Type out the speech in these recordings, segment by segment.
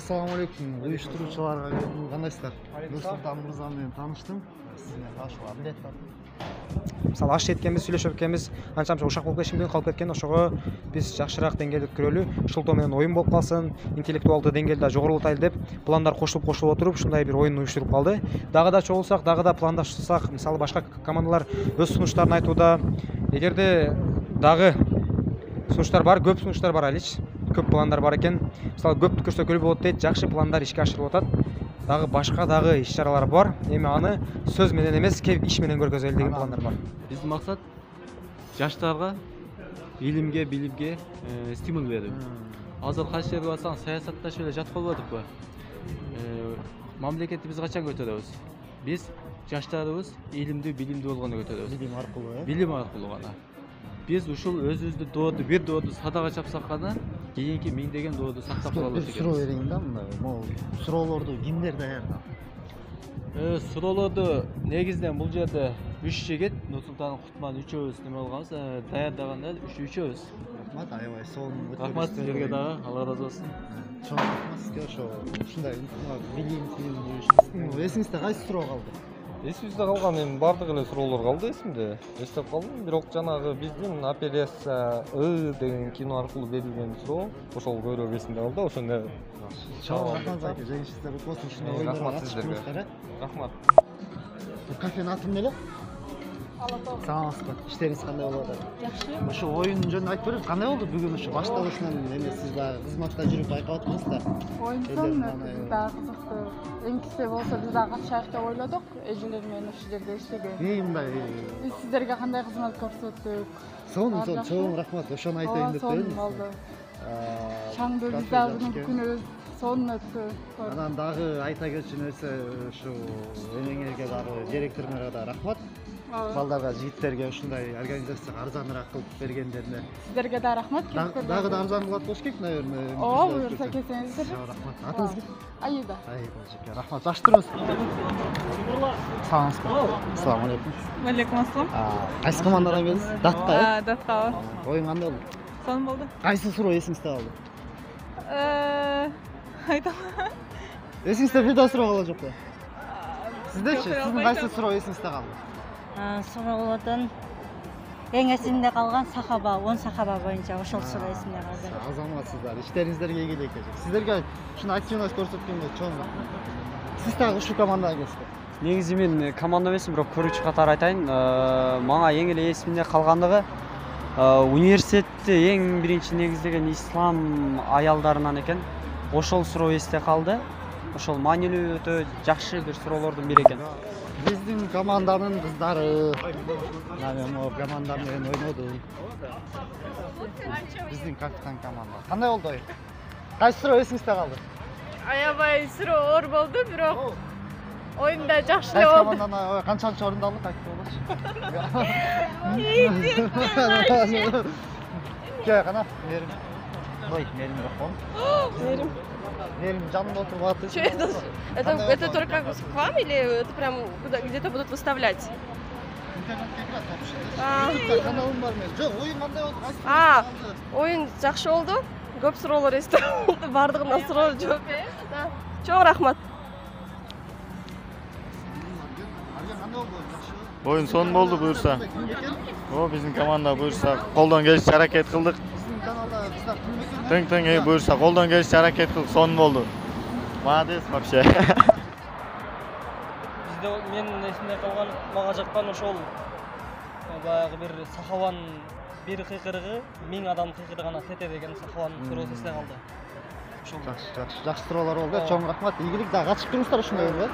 Assalamu alaikum. Uyuşturucularga кандайсыздар? Нурсултан мырза менен таныштым. Сизге ашыга билет тартып. Мисалы аш эткенбиз, сүйлөшүп эткенбиз, канчамча ушак болуп кетишимден калып кеткен, ошого биз жакшыраак деңгээлде өткөрөлү, ушул менен оюн болуп калсын, интеллектуалдуу деңгээлде жогорулатайлы деп пландар кошулуп отуруп, ушундай бир оюн уюштуруп калды. Дагы да чогулсак, дагы да пландаштырсак, мисалы башка командалар өз сунуштарын айтууда, эгерде дагы сунуштар бар, көп сунуштар бар алич, көп пландар бар экен. Мисалы көп көрсөткөлүү болот дейт, жакшы пландар ишке ашырылып атат. Дагы башка дагы иш-чаралар бар. Эми аны сөз менен эмес, иш менен көргөзөлү деген пландар бар. Биздин максат жаштарга илимге, билимге стимул берүү. Азыр кайсы жерге барсаң саясатташып эле жатып калып атыппы. Мамлекетти биз качан көтөрөбүз? Биз жаштарыбыз илимдүү, билимдүү болгону көтөрөбүз. Билим аркылуу, Билим аркылуу гана. Биз ушул өзүбүздү доорду, бир доорду садага чапсак гана кийинки миңдеген доорду сактап кала алат экенбиз. Суроо берейин да, мындай. Могу суроолорду кимдер даярдап? Суроолорду негизинен бул жерде 3 жигит, Нурсултан, Кутман үчөөбүз неме болгонбуз, даярдаганда үчөөбүз. Рахмат, аябай сонун өтө. Рахмат силерге дагы, Алла разы болсун. Чоң рахмат сизге ушундай билим. Эсиңизде кайсы суроо калды? Эсибизде калган эми бардык эле суроолор калды эсимде. Эстеп калдым. Бирок жанагы биздин операция деген кино аркылуу берилген суроо ошол көбүрөөк эсимде калды. Ошону Чоң рахмат айке, жеңишиңиздер болсун. Ушундай оюндарга рахмат катышып сиздерге. туруңуздар, Рахмат. Кафенин аты эмне эле? Саламатсызбы? Иштериңиз кандай болуп атат? Жакшы. Ошо оюн жөнүндө айтып бериңиз. Кандай болду бүгүн ошо башталышынан эме сиз баягы кызматта жүрүп байкап атпсыз да? Оюнсон биз дагы кызыктуу. Эңкисе болсо биз дагы катышайык деп ойлодук. Эжелер менен ушул жерде иштеген. Мындай Биз сиздерге кандай кызмат көрсөттүк? сонун чоң рахмат. Ошону айтайын деп Сонун элем. болду. Шаңдуу биз дагы бүгүнкү күнүбүз сонун өттү. Анан дагы айта кетчү нерсе ушу эмеңерге дагы директоруңарга да рахмат. Балдарга, жигиттерге ушундай организацияга арзаныраак кылып бергендерине. Сиздерге да рахмат. Дагы да арзан кылат болуш керек, наверное. Ооба, буюрса келсеңиздер. Рахмат. Атыңыз ким? Аида. Аида жеке. Рахмат. Жакшы туруңуз. Саламатсызбы? Ассаламу алейкум. Алейкум ассалам. Кайсы командадан келдиңиз? Датка, э? Датка. Оюн кандай болду? Сонун болду. Кайсы суроо эсиңизде калды? Айтам. Эсиңизде бир да суроо кала жок да. Сиздечи? Сиздин кайсы суроо эсиңизде калды? Суроолордон эң эсимде калган сахаба, 10 сахаба боюнча ошол суроо эсимде калды. Азаматсыздар, иштериңиздерге ийгилик келет. Сиздерге ушуну активность көрсөткөнгө чоң рахмат. Сиз дагы ушул командага келсиңиз. Негизи мен команда эмесмин, бирок көрүүчү катары айтайын. Мага эң эле эсимде калгандыгы университетти эң биринчи негиздеген ислам аялдарынан экен. Ошол суроо эсте калды. Ошол маанилүү өтө жакшы бир суроолордун бири экен. Биздин команданын кыздары. Мен могу команда менен ойнодум. Биздин капитан команда. Кандай болду оюн? Кайсы суроо эсиңизде калды? Аябай суроо оор болду, бирок оюнда жакшы Кайсы болду. команданын канчанчы орунду алдык айтып болчу. Ке, кана Мерим. Ой, Мерим жокпу? Мерим. Мерим жанында отуруп атат. Это только к вам или это прям где-то будут выставлять? Интернетке кирет вообще. Каналым бар менин. Жок, оюн кандай болду? Оюн жакшы болду. Көп суроолор эсте болду. Бардыгына суроо жооп. Чоң рахмат. Оюн сонун болду буюрса. Биздин команда буюрса колдон келишче аракет кылдык. Биздин каналда кыздар ким экен? Тең буюрса колдон келишче аракет кылдык, сонун болду. Молодец вообще. Бизде менин эсимде калган, мага жаккан ошол баягы бир сахабанын бир кыйкырыгы 1000 адам кыйкырыгына тете деген сахабанын суроосу эсте калды. Ошол Жакшы суроолор болду. Чоң рахмат. Ийгилик дагы катышып туруңуздар ушундай ойго.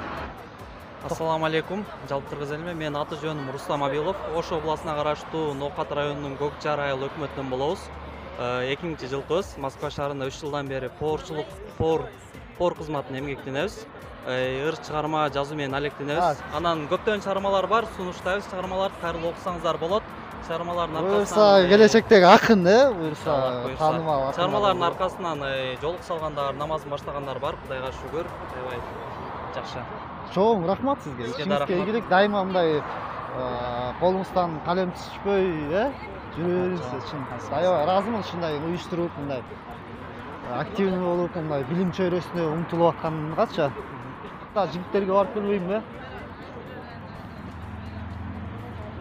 Ассаламу алейкум. Жалпы кыргыз элиме. Менин аты жөнүм Рустам Абилов. Ош областына караштуу Ноокат районунун Көк Жар айыл өкмөтүнөн болобуз. 2-жылкыбыз. Москва шаарында 3 жылдан бери пор кызматында эмгектенебиз. Ыр чыгарма жазуу менен алектенебиз. Анан көптөгөн чыгармалар бар, сунуштайбыз чыгармаларды, кайрылуу окусаңыздар болот. Чыгармалардын аркасынан Буюрса келечектеги акын, буюрса таанымал. Чыгармалардын аркасынан жолук салгандар, намазын баштагандар бар. Кудайга шүгүр. Аябай жакшы. Чоң рахмат сизге. Ишиңизге ийгилик, дайыма мындай колуңуздан калем түшпөй, жүрө бериңиз. Аябай ыраазымын ушундай уюштуруп мындай. активный болуп мындай билим чөйрөсүнө умтулуп атканыңгачы жигиттерге барып келбеймби?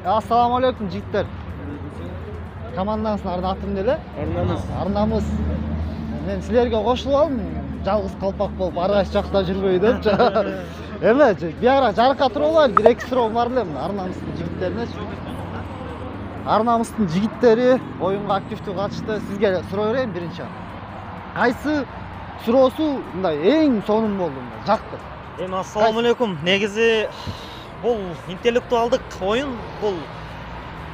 Ассаламу алейкум жигиттер. Командаңыздын аты эмне эле? Арнамыз. Мен силерге кошулуп алдым, жалгыз калпак болуп ар кайсы жакта жүрбөй депчи. Эме биара жарыкка туруп алайлы, бир эки суроом бар эле арнамыздын жигиттеринечи. Арнамыздын жигиттери оюнга активдүү катышты. Сизге суроо берейин биринчи. Кайсы суроосу мындай эң сонун болду, жакты? Эми ассаламу алейкум. Негизи бул интеллектуалдык оюн, бул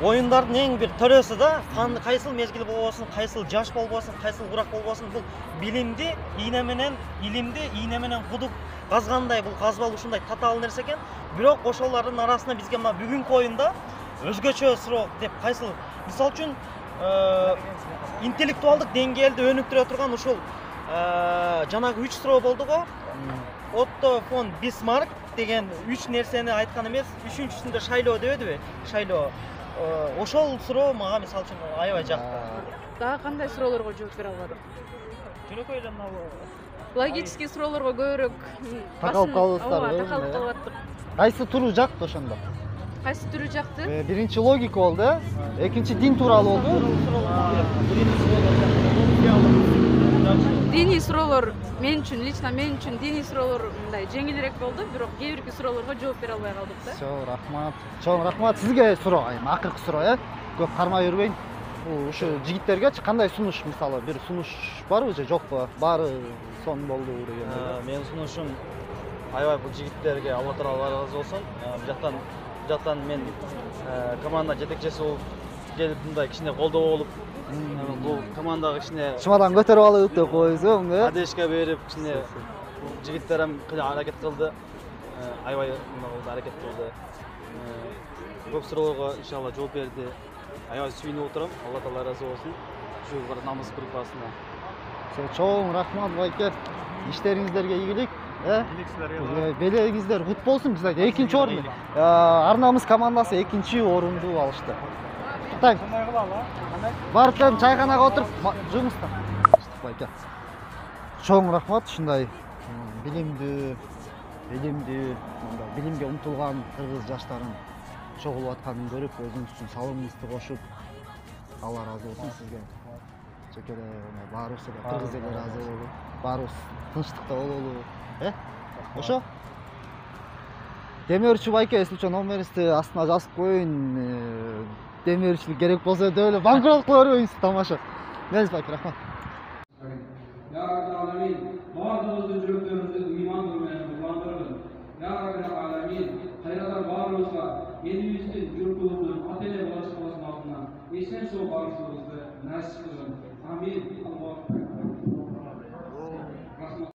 оюндардын эң бир төрөсү да. Кайсыл мезгил болбосун, кайсыл жаш болбосун, кайсыл курак болбосун, бул билимди ийне менен, илимди ийне менен кудуп казгандай, бул казбал ушундай татаал нерсе экен. Бирок ошолордун арасында бизге мына бүгүнкү оюнда өзгөчө суроо деп кайсыл, мисалы үчүн интеллектуалдык деңгээлди өнүктүрө турган ушул жанагы 3 суроо болду го. Отто фон Бисмарк деген 3 нерсени айткан эмес, 3-үчүсүндө шайлоо дебедиби? Шайлоо. Ошол суроо мага мисалы үчүн аябай жакты. Дагы кандай суроолорго жооп бере албадым? Жөнөкөй эле мына Логический суроолорго көбүрөөк такалып калдыңыздар. Такалып калып. Кайсы туру жакты ошондо? Кайсы түрү жакты? Биринчи логика болду, экинчи дин тууралуу болду. Диний суроолор мен үчүн, лично мен үчүн диний суроолор мындай жеңилирээк болду, бирок кээ бирки суроолорго жооп бере албай калдык да. Чоң рахмат. Чоң рахмат сизге суроо, акыркы суроо, көп кармай жүрбөйүн. Ушу жигиттерге кандай сунуш, мисалы, бир сунуш барбы же жокпу? Баары сонун болду деген. Менин сунушум аябай бул жигиттерге Алла таала разы болсун. Жактан мен команда жетекчиси болуп келип мындай кичине колдоо болуп, бул командага кичине чымадан көтөрүп алып деп коесуң, э? Адешка берип, кичине жигиттерим аракет кылды. Аябай аракет кылды. Көп суроолорго иншалла жооп берди. Аябай сүйүнүп отурам. Алла таала разы болсун. Ушу бир намыс группасына. Чоң рахмат байке. İşlerinizlerге ийгилик. Белегиңиздер кут болсун. Биз экинчи орун. Арнамыз командасы экинчи орунду алышты. Куттайм. Барып келип чайканага отуруп жумуста. Байке. Чоң рахмат ушундай билимдүү, билимге умтулган кыргыз жаштарын чогулуп атканын көрүп, өзүңүз үчүн салымыңызды кошуп, Алла разы болсун сизге. Чекеде баарыбыз эле кыргыз эли разы болду. Баарыбыз тынчтыкта бололу. Ошо? Демирчи байке, эсил үчүн номериңизди астына жазып коюйун. Демирчилик керек болсо деп эле банкрот кыла бербейсиз тамаша. Меңиз байке, рахмат. Ya Rabbil Alemin, bağrımızın жүрөктөрүбүздү ыймандуу менен нурландыргын. Ya Rabbil Alemin, кайрадан баарыбызга элибиздин, журтубуздун, ата-эне бала-чакабыздын алдынан эсен соо барышыбызды насип кылгын. Амин.